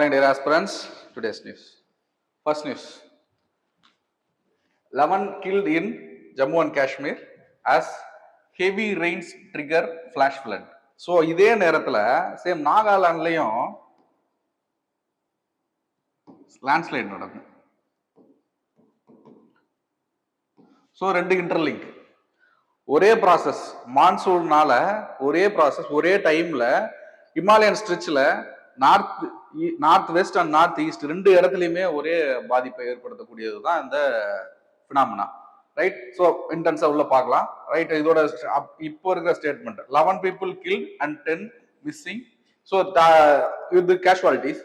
morning, dear aspirants. Today's news. First news. 11 killed in Jammu and Kashmir as heavy rains trigger flash flood. So இதே நேரத்தில் same நாகாலாண்ட்லையும் landslide நடக்கும். So ரெண்டு interlink, ஒரே process, மான்சூன்னால ஒரே ப்ராசஸ் ஒரே டைம்ல ஹிமாலயன் ஸ்ட்ரெச்சில் north west and north east ரெண்டு இடத்துலையுமே ஒரே பாதிப்பை ஏற்படுத்தக்கூடியது தான் இந்த பினாமினா. ரைட். ஸோ இன்டென்ஸா உள்ள பார்க்கலாம். ரைட். இதோட இப்போ இருக்கிற statement 11 people killed and 10 missing. So இது கேஷுவாலிட்டிஸ்.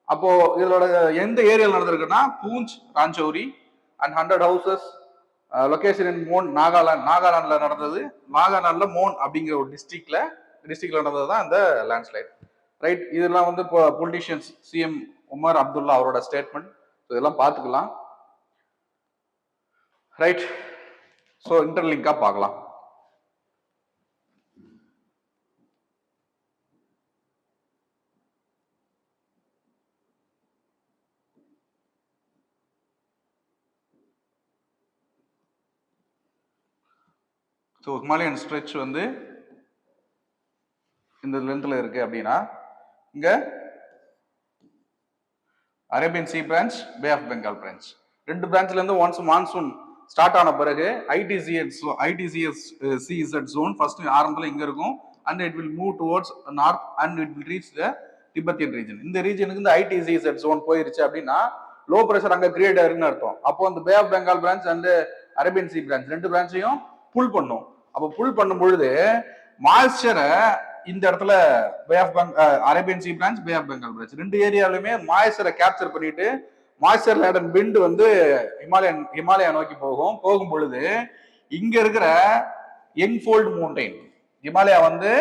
அப்போ இதோட எந்த ஏரியாவில் நடந்திருக்குன்னா பூஞ்ச், ராஞ்சௌரி அண்ட் 100 houses லொகேஷன் இன் மோன், நாகாலாந்துல நடந்தது. நாகாலாந்துல மோன் அப்படிங்கிற ஒரு டிஸ்ட்ரிக்ட்ல நடந்தது தான் இந்த லேண்ட்ஸ்லைட். ரைட். இதெல்லாம் வந்து இப்போ பொலிட்டிஷியன்ஸ் சிஎம் உமர் அப்துல்லா அவரோட ஸ்டேட்மெண்ட். இதெல்லாம் பார்த்துக்கலாம். ரைட். ஸோ இன்டர்லிங்கா பார்க்கலாம். ஸோ ஹிமாலயன் ஸ்ட்ரெச் வந்து இந்த லென்த்ல இருக்கு அப்படின்னா இங்க Arabian sea branch, Bay of Bengal branch, ரெண்டு பிரான்ச்ல இருந்து ஒன்ஸ் மான்சூன் ஸ்டார்ட் ஆன பிறகு ஐடிசிஎஸ் ஜோன் ஃபர்ஸ்ட் ஆரம்பத்தில் இங்க இருக்கும். And it will move towards north and it will reach the Tibetan region. இந்த ரீஜனுக்கு இந்த ஐடிசிஎஸ் ஜோன் போயிருச்சு அப்படின்னா லோ பிரஷர் அங்க கிரியேட் ஆயிருக்குன்னு அர்த்தம். அப்போ அந்த Bay of Bengal branch and Arabian sea branch ரெண்டு பிரான்ச்சையும் புல் பண்ணும். அப்போ புல் பண்ணும் பொழுது மாய்ஸ்சரை இந்த இடத்துல Arabian sea branch, Bay of Bengal branch ரெண்டு ஏரியாலுமே மாய்ஸ்சரை கேப்சர் பண்ணிட்டு மாய்ஸ்சர் லேடன் விண்ட் வந்து ஹிமாலயா நோக்கி போகும் பொழுது இங்க இருக்கிற யங்ஃபோல்ட் மவுண்டைன், ஹிமாலயா வந்து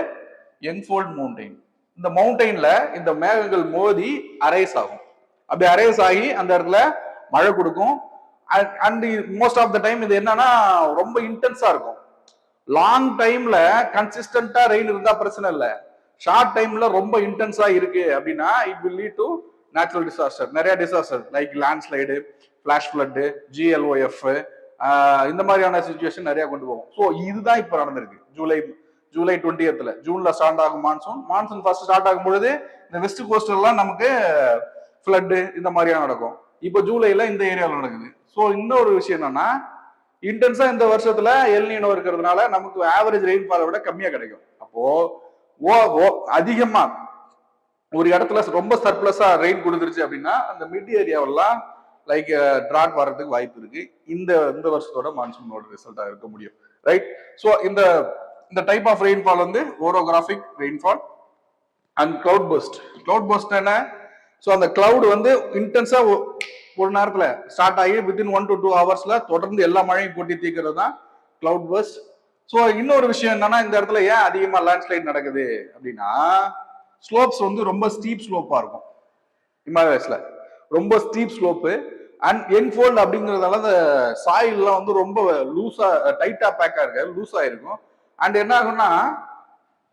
யங்ஃபோல்ட் மவுண்டைன், இந்த மவுண்டைன்ல இந்த மேகங்கள் மோதி அரைஸ் ஆகும். அப்படி அரைஸ் ஆகி அந்த இடத்துல மழை கொடுக்கும். And most of the time இது என்னன்னா ரொம்ப இன்டென்ஸா இருக்கும். லாங் டைம்ல கன்சிஸ்டன்டா ரெயின் இருந்தா பிரச்சனை இல்லை. ஷார்ட் டைம்ல ரொம்ப இன்டென்ஸா இருக்கு அப்படின்னா it will lead to natural disaster. நிறைய disaster like landslide, flash flood, GLOF இந்த மாதிரியான சிச்சுவேஷன் நிறைய கொண்டு போகும். ஸோ இதுதான் இப்போ நடந்திருக்கு. ஜூலை 20th ஜூன்ல ஸ்டார்ட் ஆகும் மான்சூன் ஃபர்ஸ்ட் ஸ்டார்ட் ஆகும் பொழுது இந்த வெஸ்ட் கோஸ்ட் எல்லாம் நமக்கு ஃப்ளட் இந்த மாதிரியா நடக்கும். இப்போ ஜூலைல இந்த ஏரியாவில் நடக்குது. ஸோ இன்னொரு விஷயம் என்னன்னா இன்டென்ஸா இந்த வருஷத்துல எல் நீனோ இருக்கிறதுனால நமக்கு ஆவரேஜ் ரெயின்ஃபாலை விட கம்மியா கிடைக்கும். அப்போ அதிகமா ஒரு இடத்துல ரொம்ப சர்ப்ளஸா ரெயின் கொடுத்துருச்சு அப்படின்னா அந்த மிட் ஏரியாவெல்லாம் லைக் டிராட் வர்றதுக்கு வாய்ப்பு இருக்கு. இந்த வருஷத்தோட மான்சூனோட ரிசல்ட்டா இருக்க முடியும். ரைட். ஸோ இந்த டைப் ஆஃப் ரெயின்ஃபால் வந்து orographic rainfall and cloud burst என்ன? ஸோ அந்த கிளவுட் வந்து இன்டென்ஸா ஒரு நேரத்துல ஸ்டார்ட் ஆகி வித்தின் 1 to 2 hours தொடர்ந்து எல்லா மழையும் கொட்டி தீக்கிறது தான் கிளவுட் பர்ஸ்ட். ஸோ இன்னொரு விஷயம் என்னன்னா இந்த இடத்துல ஏன் அதிகமா லேண்ட்ஸ்லைட் நடக்குது அப்படின்னா ஸ்லோப்ஸ் வந்து ரொம்ப ஸ்டீப் ஸ்லோப்பா இருக்கும். ஹிமாலயஸ்ல ரொம்ப ஸ்டீப் ஸ்லோப்பு அண்ட் யங்ஃபோல்ட் அப்படிங்கிறதால அந்த சாயில்லாம் வந்து ரொம்ப லூஸா டைட்டா பேக்கா இருக்கு, லூஸா இருக்கும். அண்ட் என்ன ஆகும்னா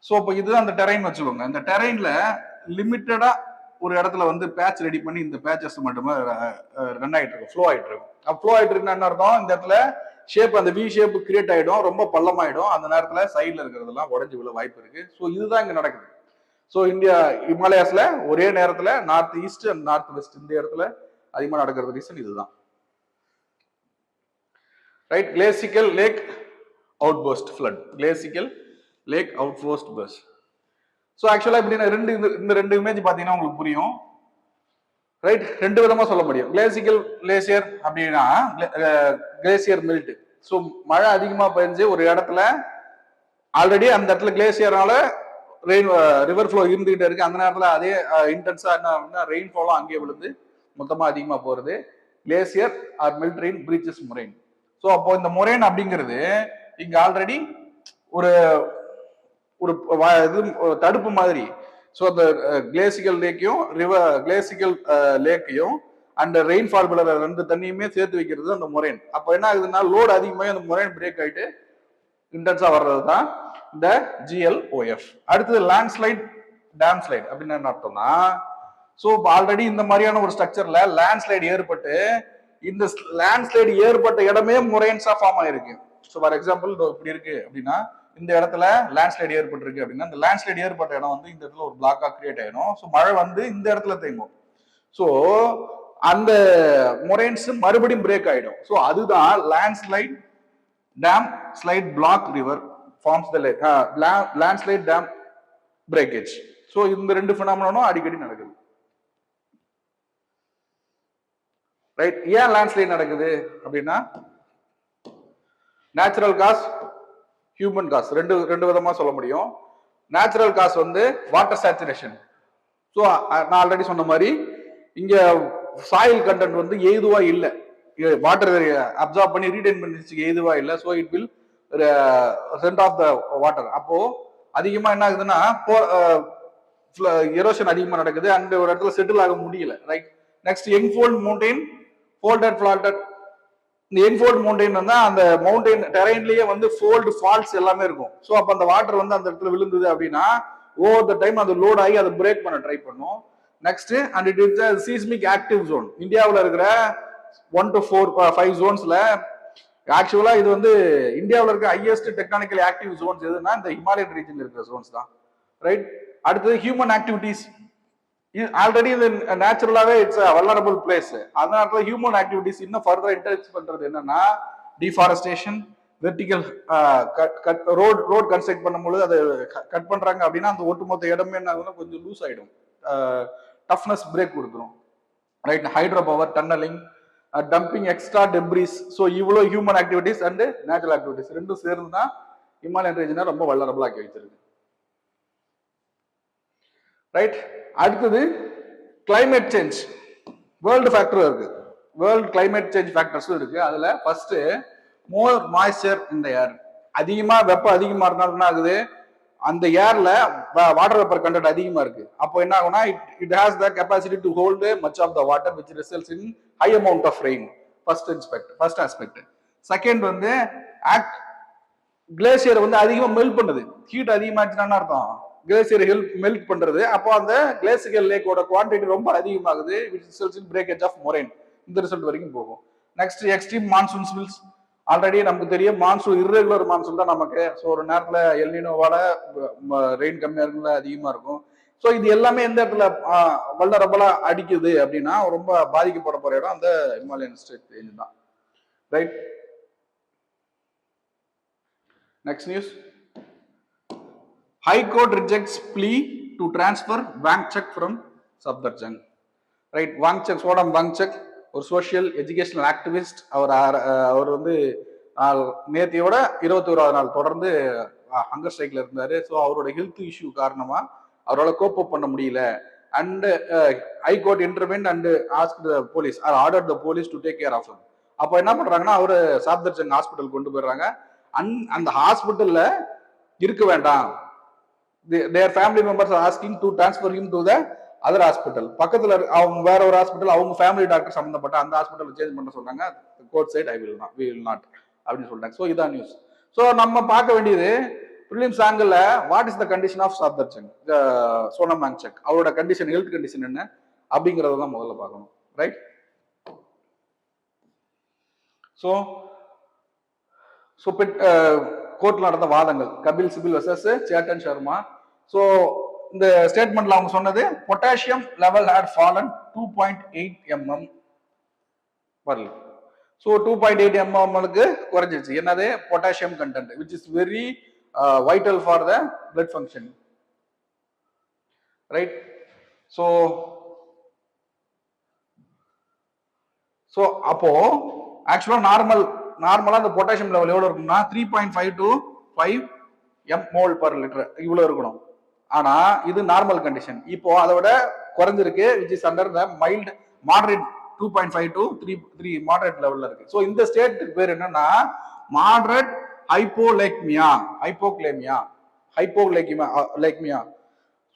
ஸோ இப்போ இதுதான் அந்த டெரைன் வச்சுக்கோங்க. இந்த டெரைன்ல லிமிட்டடா ஒரு இடத்துல வந்து பேட்ச் ரெடி பண்ணி இந்த பேச்சஸ் மட்டுமே ரன் ஆயிட்டு இருக்கும், ஃப்ளோ ஆயிட்டு இருக்கும். ஃப்ளோ ஆயிட்டு இருக்குன்னு என்ன அர்த்தம்? இந்த இடத்துல ஷேப் அந்த வி ஷேப் கிரியேட் ஆயிடும், ரொம்ப பள்ளமாயிடும். அந்த நேரத்துல சைட்ல இருக்கிறதெல்லாம் உடஞ்சி விழ வாய்ப்பு இருக்கு. ஸோ இதுதான் இங்க நடக்குது. ஸோ ஹிமாலயாஸ்ல ஒரே நேரத்துல north east and north west இந்த இடத்துல அதிகமா நடக்கிறது ரீசன் இதுதான். Right. Glacial lake outburst flood, glacial lake outburst burst. So ஆக்சுவலா இப்படி இந்த ரெண்டு இமேஜ் பாத்தீங்கன்னா உங்களுக்கு புரியும். ரைட். ரெண்டு விதமா சொல்ல முடியும். கிளேசியர் அப்படின்னா கிளேசியர் மெல்ட். ஸோ மழை அதிகமா பெஞ்சு ஒரு இடத்துல ஆல்ரெடி அந்த இடத்துல கிளேசியரால ரிவர் ஃப்ளோ இருந்துகிட்டே இருக்கு. அந்த நேரத்துல அதே இன்டென்ஸா என்ன ரெயின்ஃபாலும் அங்கேயே விழுந்து மொத்தமா அதிகமா போறது. Glacier are melt rain breaches moraine. So அப்போ இந்த மொரைன் அப்படிங்கிறது இங்க ஆல்ரெடி ஒரு ஒரு இது தடுப்பு மாதிரி. ஸோ அந்த கிளேசிக்கல் லேக்கையும் அண்ட் ரெயின்ஃபால் விழுற ரெண்டு தண்ணியுமே சேர்த்து வைக்கிறது அந்த மொரைன். அப்போ என்ன ஆகுதுன்னா லோடு அதிகமாக அந்த மொரைன் பிரேக் ஆயிட்டு இன்டென்ஸா வர்றது தான் இந்த GLOF. அடுத்தது லேண்ட்ஸ்லைட், டேம் ஸ்லைட் அப்படின்னு என்ன அர்த்தம்னா ஸோ ஆல்ரெடி இந்த மாதிரியான ஒரு ஸ்ட்ரக்சர்ல லேண்ட்ஸ்லைடு ஏற்பட்டு இந்த லேண்ட்ஸ்லைடு ஏற்பட்ட இடமே மொரைன்ஸா ஃபார்ம் ஆயிருக்கு. ஸோ ஃபார் எக்ஸாம்பிள் இப்படி இருக்கு அப்படின்னா இந்த இடத்துல லேண்ட்ஸ்லைடு ஏற்பட்டிருக்கு அப்படின்னா இந்த லேண்ட்ஸ்லைடு ஏற்பட்ட இடம் வந்து இந்த இடத்துல ஒரு பிளாக்கா கிரியேட் ஆயிடும். ஸோ மழை வந்து இந்த இடத்துல தேங்கும். ஸோ அந்த மொரைன்ஸ் மறுபடியும் பிரேக் ஆயிடும். ஸோ அதுதான் landslide dam slide block river forms the landslide dam breakage. So இந்த ரெண்டு பினாமினும் அடிக்கடி நடக்குது. ரைட். ஏன் லேண்ட்ஸ்லைட் நடக்குது அப்படின்னா நேச்சுரல் காஸ், ஹியூமன் காஸ், ரெண்டு விதமா சொல்ல முடியும். நேச்சுரல் காஸ் வந்து வாட்டர் சேச்சுரேஷன். ஸோ நான் ஆல்ரெடி சொன்ன மாதிரி இங்க சாயில் கண்டென்ட் வந்து ஏதுவா இல்லை, வாட்டர் அப்சார்ப் பண்ணி ரீடைன் பண்ணிச்சு ஏதுவா இல்லை. So it will send off the water. அப்போ அதிகமா என்ன ஆகுதுன்னா எரோஷன் அதிகமா நடக்குது அண்ட் ஒரு இடத்துல செட்டில் ஆக முடியல. Right. Next enfold mountain, folded flatted. இந்த என்ஃபோல்ட் மவுண்டைன் வந்து அந்த மவுண்டைன் டெரைன்லயே வந்து ஃபோல்டு ஃபால்ட்ஸ் எல்லாமே இருக்கும். ஸோ அப்போ அந்த வாட்டர் வந்து அந்த இடத்துல விழுந்தது அப்படின்னா ஓவர் த டைம் அது லோட் ஆகி அதை பிரேக் பண்ண ட்ரை பண்ணும். Next and it is seismic active zone. இந்தியாவில் இருக்கிற 1 to 4 5 ஜோன்ஸ்ல ஆக்சுவலா இது வந்து இந்தியாவில் இருக்க ஹையஸ்ட் டெக்டானிக்கல் ஆக்டிவ் ஜோன்ஸ் எதுன்னா இந்த ஹிமாலயன் ரீஜன்ல இருக்கிற ஜோன்ஸ் தான். ரைட். அடுத்தது ஹியூமன் ஆக்டிவிட்டிஸ். ஆல்ரெடி இது நேச்சுரலாவே இட்ஸ் வல்னரபிள் பிளேஸ். அதனால ஹியூமன் ஆக்டிவிட்டிஸ் இன்னும் ஃபர்தர் இன்டென்ஸ் பண்றது என்னன்னா டிஃபாரஸ்டேஷன், வெர்டிகல் ரோட் கன்ஸ்ட்ரக்ட் பண்ணும்போது அதை கட் பண்றாங்க அப்படின்னா அந்த ஒட்டுமொத்த இடமே என்ன ஆகுதுன்னா கொஞ்சம் லூஸ் ஆயிடும், டஃப்னஸ் பிரேக் கொடுத்துரும். Right. Hydro power, tunnelling, dumping extra debris. So இவ்வளோ human activities and natural activities ரெண்டும் சேர்ந்து தான் ஹிமாலயன் ரீஜனை ரொம்ப வல்னரபிள் ஆக்கி வச்சிருக்கு. ரைட். அடுத்தது கிளைமேட் சேஞ்ச். வேர்ல்டு ஃபேக்டர் இருக்கு, வேர்ல்டு கிளைமேட் சேஞ்ச் ஃபேக்டர்ஸும் இருக்கு. அதுல ஃபர்ஸ்ட் மோர் மாய்ஸ்சர் இந்த ஏர். அதிகமா வெப்பம் அதிகமா இருந்தாலும் என்ன ஆகுது, அந்த ஏர்ல வாட்டர் வேப்பர் கண்டென்ட் அதிகமா இருக்கு. அப்போ என்ன ஆகும்னா it has the capacity to hold much of the water which results in high amount of rain. First aspect. Second வந்து கிளேசியர் வந்து அதிகமா மெல்ட் பண்ணுது. ஹீட் அதிகமாச்சுன்னா அர்த்தம் கிளேசியர் மெல்ட் பண்றது. அப்போ அந்த கிளேசியர் லேக்கோட குவான்டிட்டி ரொம்ப அதிகமாகுது which results in breakage of moraine. இந்த ரிசல்ட் வரைக்கும் போகும். Next extreme monsoon spills. Already நமக்கு தெரியும் மான்சூன் இர்ரெகுலர் மான்சூன் தான் நமக்கு. ஸோ ஒரு நேரத்துல எல்னினோவால ரெயின் கம்மியா இருக்குல்ல அதிகமா இருக்கும். ஸோ இது எல்லாமே எந்த இடத்துல வல்னரபிளா அடிக்குது அப்படின்னா ரொம்ப பாதிக்கப்பட போற இடம் அந்த ஹிமாலயன் ஸ்டேட் ரேஞ்ச் தான். Right. Next news. High Court rejects plea to transfer Wangchuck from Safdarjung. Right. Wangchuck, Sodam Wangchuck, ஒரு சோஷியல் எஜுகேஷனல் ஆக்டிவிஸ்ட். அவர் வந்து நேத்தியோட 21வது நாள் தொடர்ந்து ஹங்கர் ஸ்ட்ரைக்ல இருந்தாரு. ஸோ அவரோட ஹெல்த் இஷ்யூ காரணமா அவரால் கோப் அப் பண்ண முடியல. And high court intervene and ask the police or order the police to take care of him. அப்போ என்ன பண்றாங்கன்னா அவரு சாப்தர்ஜங் ஹாஸ்பிட்டல் கொண்டு போயிடுறாங்க. அந்த ஹாஸ்பிட்டல்ல இருக்க வேண்டாம். Their family members are asking to transfer him to the other hospital. பக்கத்துல அவங்க வேற ஒரு ஹாஸ்பிட்டல் அவங்க ஃபேமிலி டாக்டர் சம்பந்தப்பட்ட அந்த ஹாஸ்பிட்டல் சேஞ்ச் பண்ண சொல்றாங்க. Court side we will not அப்படின்னு சொல்றாங்க. ஸோ இதான் நியூஸ். ஸோ நம்ம பார்க்க வேண்டியது prelims angle what is the condition of Safdarjung, Sonam Wangchuk, அவரோட கண்டிஷன் ஹெல்த் கண்டிஷன் என்ன அப்படிங்கறத தான் முதல்ல பார்க்கணும். ரைட். ஸோ கோர்ட்ல நடந்த வாதங்கள் கபில் சிபில் வர்சஸ் சேட்டன் சர்மா. ஸோ இந்த ஸ்டேட்மெண்ட்ல அவங்க சொன்னது potassium level had fallen 2.8 mm வரல. ஸோ 2.8 mmக்கு குறைஞ்சிருச்சு. என்னது potassium content which is very vital for the blood function. Right. So அப்போ ஆக்சுவலா நார்மலா இந்த பொட்டாசியம் லெவல் எவ்வளவு இருக்கும்னா 3.5 to 5 mol per liter இவ்வளவு இருக்கணும். ஆனா இது நார்மல் கண்டிஷன். இப்போ அதை விட குறைஞ்சிருக்கு which is under the mild moderate 2.5 to 3 moderate லெவல்ல இருக்கு. ஸோ இந்த ஸ்டேட்டுக்கு பேர் என்னன்னா மாடரேட் ஹைப்போக்லேமியா.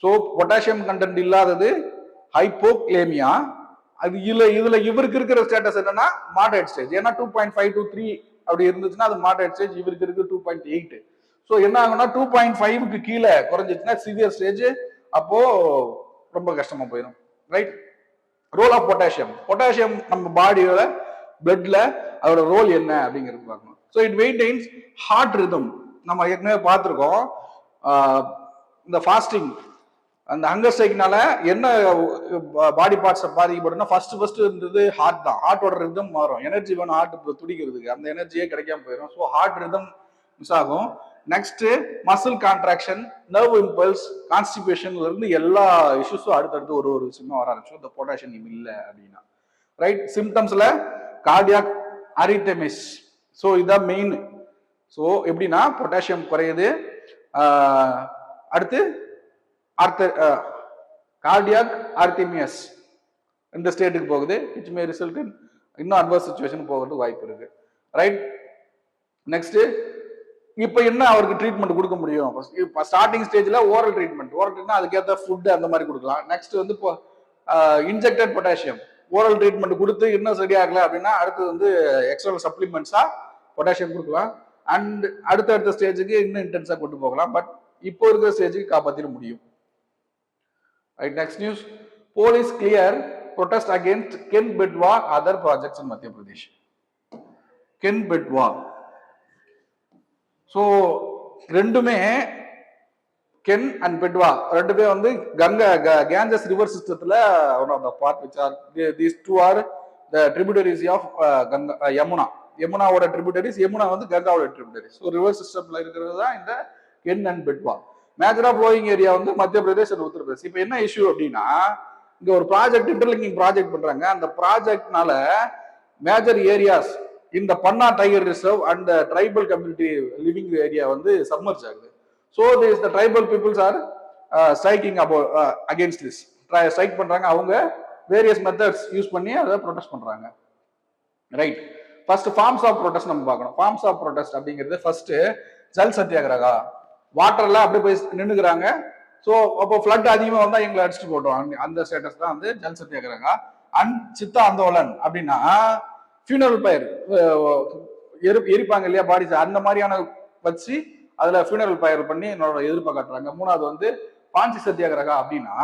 ஸோ பொட்டாசியம் கண்டென்ட் இல்லாதது ஹைப்போக்லேமியா. அது இதுல இவருக்கு இருக்கிற ஸ்டேட்டஸ் என்னன்னா மாடரேட் ஸ்டேஜ். ஏன்னா 2.5 to 3 அப்படி இருந்துச்சுன்னா அது மாடரேட் ஸ்டேஜ். இவருக்கு இருக்கு 2.8. ஸோ என்ன ஆகும்னா 2.5க்கு கீழே குறைஞ்சிச்சுன்னா சிவியர் ஸ்டேஜ். அப்போ ரொம்ப கஷ்டமா போயிடும். Right? Role of potassium. Potassium நம்ம பாடியோட பிளட்ல அதோட ரோல் என்ன அப்படிங்கிறது பார்க்கணும். So it maintains heart rhythm. நம்ம ஏற்கனவே பார்த்துருக்கோம். இந்த ஃபாஸ்டிங் அந்த ஹங்கர் ஸ்ட்ரைக்னால என்ன பாடி பார்ட்ஸ் பாதிக்கப்படும்னா ஃபர்ஸ்ட் இருந்தது ஹார்ட் தான். ஹார்ட்டோட ரிதம் மாறும். எனர்ஜி வேணும் ஹார்ட் துடிக்கிறதுக்கு, அந்த எனர்ஜியே கிடைக்காம போயிடும். ஸோ ஹார்ட் ரிதம் மிஸ் ஆகும். Next muscle contraction, nerve impulse, கான்ஸ்டிபேஷன்ல இருந்து எல்லா இஷ்யூஸும் அடுத்தடுத்து ஒரு விஷயமா வர ஆரம்பிச்சோம் இந்த பொட்டாசியம் இல்லை அப்படின்னா. ரைட்? சிம்டம்ஸ்ல கார்டியாக் அரித்தமிஸ். ஸோ இதுதான் மெயின். ஸோ எப்படின்னா பொட்டாசியம் குறையுது, அடுத்து கார்டியாக் ஆர்த்திமியஸ் இந்த ஸ்டேட்டுக்கு போகுது, which may result in இன்னும் அட்வர்ஸ் சிச்சுவேஷன் போகிறதுக்கு வாய்ப்பு இருக்கு. ரைட்? நெக்ஸ்ட் இப்போ என்ன அவருக்கு ட்ரீட்மெண்ட் கொடுக்க முடியும்? ஸ்டார்டிங் ஸ்டேஜ்ல ஓரல் ட்ரீட்மெண்ட். ஓரல் ட்ரீட்மெண்ட் அதுக்கேற்ற ஃபுட் அந்த மாதிரி கொடுக்கலாம். நெக்ஸ்ட் வந்து இப்போ இன்ஜெக்டட் பொட்டாசியம் ஓரல் ட்ரீட்மெண்ட் கொடுத்து இன்னும் சரி ஆகல அப்படின்னா அடுத்து வந்து எக்ஸ்டர்னல் சப்ளிமெண்ட்ஸா பொட்டாசியம் கொடுக்கலாம். அண்ட் அடுத்த ஸ்டேஜுக்கு இன்னும் இன்டென்ஸா கொண்டு போகலாம். பட் இப்போ இருக்கிற ஸ்டேஜுக்கு காப்பாற்றிட முடியும். Right, next news. Police clear protest against Ken Betwa other projects in Madhya Pradesh. Ken Betwa. So ரெண்டுமே கென் அண்ட் பெட்வா ரெண்டுமே வந்து கேஞ்சஸ் ரிவர் சிஸ்டத்துல one of the part which are these two are the tributaries of Yamuna. யமுனாவோட tributaries, Yamuna வந்து கங்காவோட tributaries. So river சிஸ்டம்ல இருக்கிறது தான் இந்த கென் அண்ட் பெட்வா. மேஜரா ஃப்ளோயிங் ஏரியா வந்து மத்திய பிரதேஷ் அண்ட் உத்தரப்பிரதேஷ். இப்போ என்ன இஷ்யூ அப்படின்னா இங்க ஒரு ப்ராஜெக்ட் இன்டர்லிங்கிங் ப்ராஜெக்ட் பண்றாங்க. அந்த ப்ராஜெக்ட்னால மேஜர் ஏரியாஸ் இந்த Panna tiger reserve and tribal community living area வந்து சப்மர்ஜ் ஆகுது. So the tribal peoples are striking against this. Strike பண்றாங்க. அவங்க வேரியஸ் மெத்தட்ஸ் யூஸ் பண்ணி அதை ப்ரொடெஸ்ட் பண்றாங்க. Right? First forms of protest நம்ம பார்க்கணும். ஃபார்ம்ஸ் ஆஃப் ப்ரொடெஸ்ட் அப்படிங்கிறது ஃபர்ஸ்ட் ஜல் சத்தியாகிரகா. வாட்டர்ல அப்படியே போய் நின்றுக்கிறாங்க. ஸோ அப்போ ஃப்ளட் அதிகமாக வந்தா எங்களை அடிச்சுட்டு போட்டோம், அந்த ஸ்டேட்டஸ் தான் வந்து ஜல் சத்தியாகிரகா. அண்ட் சித்தா ஆந்தோலன் அப்படின்னா ஃபியூனரல் பயர் எரிப்பாங்க இல்லையா பாடிஸ், அந்த மாதிரியான வச்சு அதுல ஃபியூனரல் பயர் பண்ணி என்னோட எதிர்ப்பை காட்டுறாங்க. மூணாவது வந்து பாஞ்சி சத்தியாகிரகா அப்படின்னா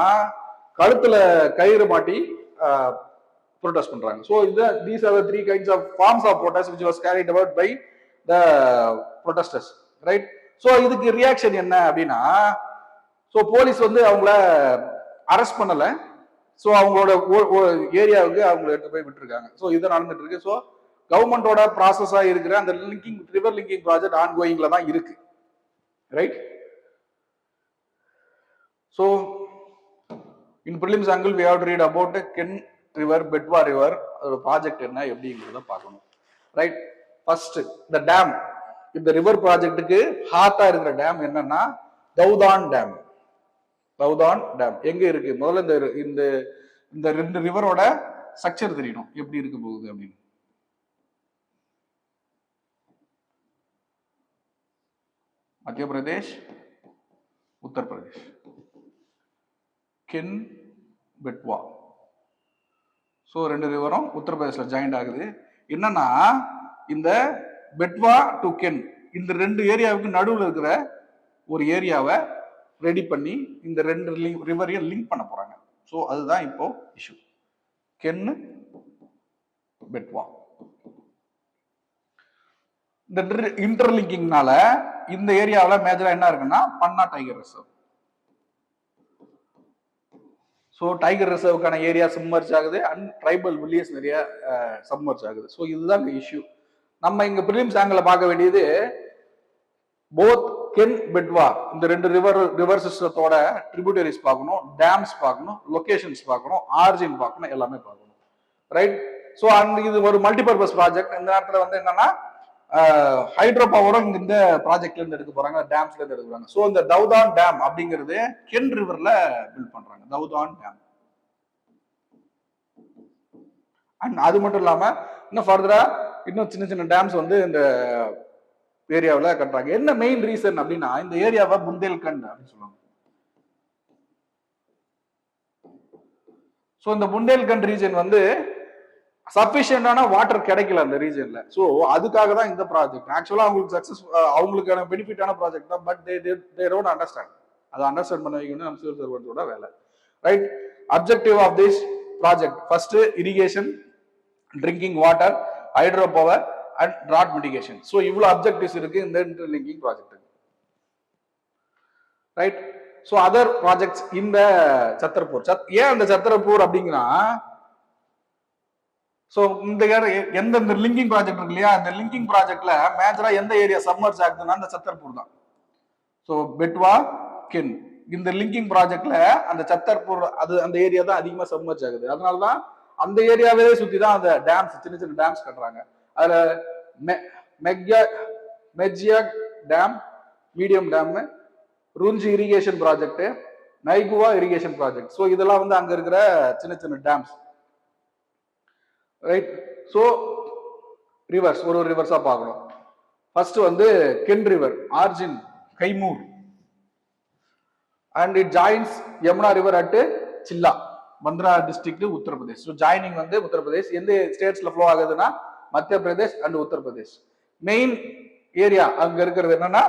கழுத்துல கயிறு மாட்டி ப்ரொடெஸ்ட் பண்றாங்க. So these are three kinds of forms of protest which was carried out by the protesters. Right? So இதுக்கு ரியாக்ஷன் என்ன அப்படின்னா, ஸோ போலீஸ் வந்து அவங்கள அரெஸ்ட் பண்ணல. ஸோ அவங்களோட ஏரியாவுக்கு அவங்களை எடுத்து போய் விட்டுருக்காங்க. ஸோ இது நடந்துட்டு இருக்கு. ஸோ கவர்மெண்டோட ப்ராசஸா இருக்கிற அந்த ரிவர் லிங்கிங் ப்ராஜெக்ட் ஆன் கோயிங்ல தான் இருக்கு. Right? So in prelims angle we have to read about Ken river, Betwa river, அதோட ப்ராஜெக்ட் என்ன எப்படிங்கிறத பார்க்கணும். ரைட்? ஃபர்ஸ்ட் இந்த டேம், இந்த ரிவர் ப்ராஜெக்டுக்கு ஹார்ட்டா இருக்கிற டேம் என்னன்னா தௌதான் டேம். தௌதான் டேம் எங்க இருக்கு? முதல்ல இந்த இந்த ரெண்டு ரிவரோட ஸ்ட்ரக்சர் தெரியணும் எப்படி இருக்க போகுது அப்படின்னு. மத்திய பிரதேஷ், உத்தரப்பிரதேஷ், கென் பெட்வா. ஸோ ரெண்டு ரிவரும் உத்தரப்பிரதேஷ்ல ஜாயிண்ட் ஆகுது. என்னன்னா இந்த பெட்வா டு கென் இந்த ரெண்டு ஏரியாவுக்கு நடுவில் இருக்கிற ஒரு ஏரியாவை ரெடி பண்ணி இந்த ரெண்டு ரிவரையும் லிங்க் பண்ண போறாங்க. ஸோ அதுதான் இப்போ இஷ்யூ. கென் பெட்வா இந்த இன்டர்லிங்கிங்னால இந்த ஏரியாவில் மேஜரா என்ன இருக்குன்னா Panna tiger reserve. So tiger ரிசர்வுக்கான ஏரியா சப்மர்ஜ் ஆகுது அண்ட் ட்ரைபல் வில்லேஜ் நிறைய சப்மர்ஜ் ஆகுது. ஸோ இதுதான் இஷ்யூ. நம்ம இங்க பிரிலிம்ஸ் ஆங்கிள் பார்க்க வேண்டியது போத் கென் பெட்வா இந்த ரெண்டு ரிவர் சிஸ்டத்தோட ட்ரிபியூட்டரிஸ் பார்க்கணும், டேம்ஸ் பார்க்கணும், லொகேஷன்ஸ் பார்க்கணும், ஆர்ஜின் பார்க்கணும், எல்லாமே பார்க்கணும். ரைட்? ஸோ அண்ட் இது ஒரு மல்டிபர்பஸ் ப்ராஜெக்ட். இந்த நேரத்தில் வந்து என்னன்னா ஹைட்ரோ பவரும் இந்த ப்ராஜெக்ட்ல இருந்து எடுக்க போறாங்க, டேம்ஸ்ல இருந்து எடுக்க போறாங்க. ஸோ இந்த தௌதான் டேம் அப்படிங்கிறது கென் ரிவர்ல பில்ட் பண்றாங்க, தௌதான் டேம். அண்ட் அது மட்டும் இல்லாம இன்னும் ஃபர்தரா இன்னும் சின்ன சின்ன டேம்ஸ் வந்து இந்த ஏரியாவில் கட்டுறாங்க. என்ன மெயின் ரீசன் அப்படின்னா இந்த ஏரியாவை புந்தேல்கண்ட் அப்படின்னு சொல்லுவாங்க. ஸோ இந்த புந்தேல்கண்ட் ரீஜன் வந்து சஃபிஷியன்டான வாட்டர் கிடைக்கல அந்த ரீஜன்ல. ஸோ அதுக்காக தான் இந்த ப்ராஜெக்ட். ஆக்சுவலா அவங்களுக்கு சக்சஸ், அவங்களுக்கான பெனிஃபிட்டான ப்ராஜெக்ட் தான். But they don't understand. அதை அண்டர்ஸ்டாண்ட் பண்ண வைக்கணும் நம்ம சிவில் சர்வன்ஸோட வேலை. Right? objective of this project, first irrigation, drinking water, hydropower and drought mitigation. So இவ்வளவு objectives இருக்கு இந்த interlinking project, right? So other projects in the சத்திரப்பூர், ஏன் அந்த சத்திரப்பூர் அப்படிங்கன்னா, ஸோ இந்த எந்த லிங்கிங் ப்ராஜெக்ட் இருக்கு இல்லையா, இந்த லிங்கிங் ப்ராஜெக்ட்ல மேஜரா எந்த ஏரியா சப்மர்ஜ் ஆகுதுன்னா அந்த சத்தர்பூர் தான். ஸோ பெட்வா, கென், இந்த லிங்கிங் ப்ராஜெக்ட்ல அந்த சத்தர்பூர் அது அந்த ஏரியா தான் அதிகமா சப்மர்ஜ் ஆகுது. அதனாலதான் அந்த ஏரியாவே சுத்தி தான் அந்த டேம்ஸ், சின்ன சின்ன டேம்ஸ் கட்டுறாங்க. அதுல மெஜ்யா டேம், மீடியம் டேம், ருஞ்சி இரிகேஷன் ப்ராஜெக்ட், நைகுவா இரிகேஷன் ப்ராஜெக்ட். ஸோ இதெல்லாம் வந்து அங்க இருக்கிற சின்ன சின்ன டேம்ஸ், ரைட்? ஸோ ரிவர்ஸ் ஒரு ரிவர்ஸா பார்க்கணும். ஃபர்ஸ்ட் வந்து Ken river, origin Kaimur, and it joins Yamuna river at Chilla, Banda district, Uttar Pradesh. So joining வந்து உத்தரப்பிரதேஷ். எந்த ஸ்டேட்ஸ்ல ஃப்ளோ ஆகுதுன்னா Madhya Pradesh and Uttar Pradesh. Main area அங்க இருக்கிறது என்னன்னா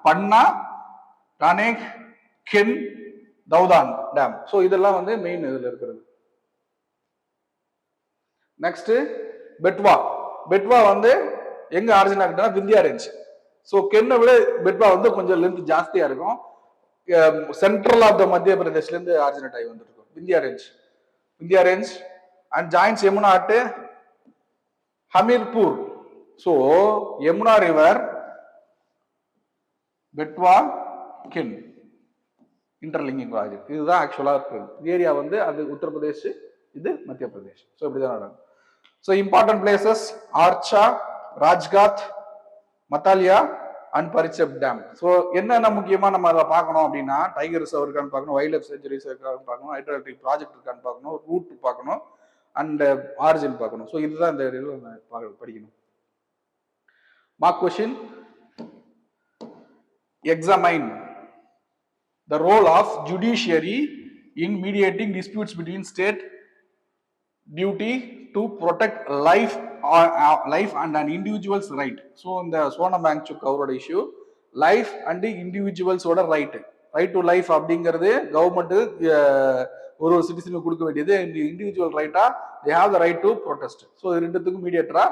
பன்னா, டானேக், கென், தௌதான் டேம். ஸோ இதெல்லாம் வந்து மெயின் இதுல இருக்கிறது. நெக்ஸ்ட் பெட்வா. பெட்வா வந்து எங்க ஆரிஜின் ஆகுதுன்னா விந்தியா ரேஞ்ச். ஸோ கென்னை விட பெட்வா வந்து கொஞ்சம் லென்த் ஜாஸ்தியா இருக்கும். சென்ட்ரல் ஆஃப் த மத்திய பிரதேஷ்ல இருந்து ஆரிஜினேட் ஆகி வந்துருக்கும் Vindhya range. Vindhya range and joins Yamuna at Hamirpur. So Yamuna river, Betwa, Ken interlinking project. இதுதான் ஆக்சுவலா இருக்கு ஏரியா வந்து அது உத்தரப்பிரதேஷ், இது மத்திய பிரதேஷ். ஸோ இப்படிதான் நடக்கும். So important places Orchha, Rajghat, மத்தாலியா அண்ட் பரிச்சப் டேம். ஸோ என்னென்ன முக்கியமா நம்ம அதை பார்க்கணும் அப்படின்னா, டைகர் ரிசர்வ் இருக்கான்னு பார்க்கணும், வைல்ட் லைஃப் சென்ச்சுரிஸ் இருக்கான்னு பார்க்கணும், ஹைட்ரோ எலக்ட்ரிக் ப்ராஜெக்ட் இருக்கான்னு பார்க்கணும், ரூட் பார்க்கணும் அண்ட் ஆரிஜின் பார்க்கணும். ஸோ இதுதான் இந்த படிக்கணும். Mark question, examine the role of judiciary in mediating disputes between state, duty to protect life and an individual's right. So in the Sonam Wangchuk அவரோட issue, life and individuals ஓட right to life அப்படிங்கிறது government ஒரு சிட்டிசனுக்கு கொடுக்க வேண்டியது. Individual ரைட்டா they have the right to protest. So இது ரெண்டுத்துக்கும் மீடியேட்டரா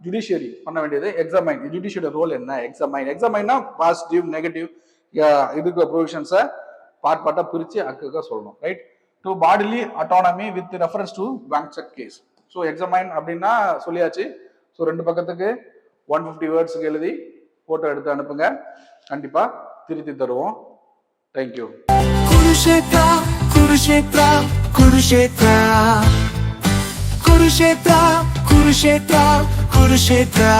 judiciary பண்ண வேண்டியது எக்ஸாமைன். ஜுடிஷியரி ரோல் என்ன? எக்ஸாமைனா பாசிட்டிவ், நெகட்டிவ் இதுக்கு ப்ரொவிஷன்ஸை பார்ட் பிரிச்சு அக்கா சொல்லணும், right? To bodily autonomy with reference to Wangchuk case. So examine அப்படின்னா சொல்லியாச்சு. ஸோ 2 பக்கத்துக்கு 150 வேர்ட்ஸுக்கு எழுதி போட்டோ எடுத்து அனுப்புங்க, கண்டிப்பா திருத்தி தருவோம். தேங்க்யூ. குருஷேத்ரா குருஷேத்ரா குருஷேத்ரா குருஷேத்ரா குருஷேத்ரா குருஷேத்ரா.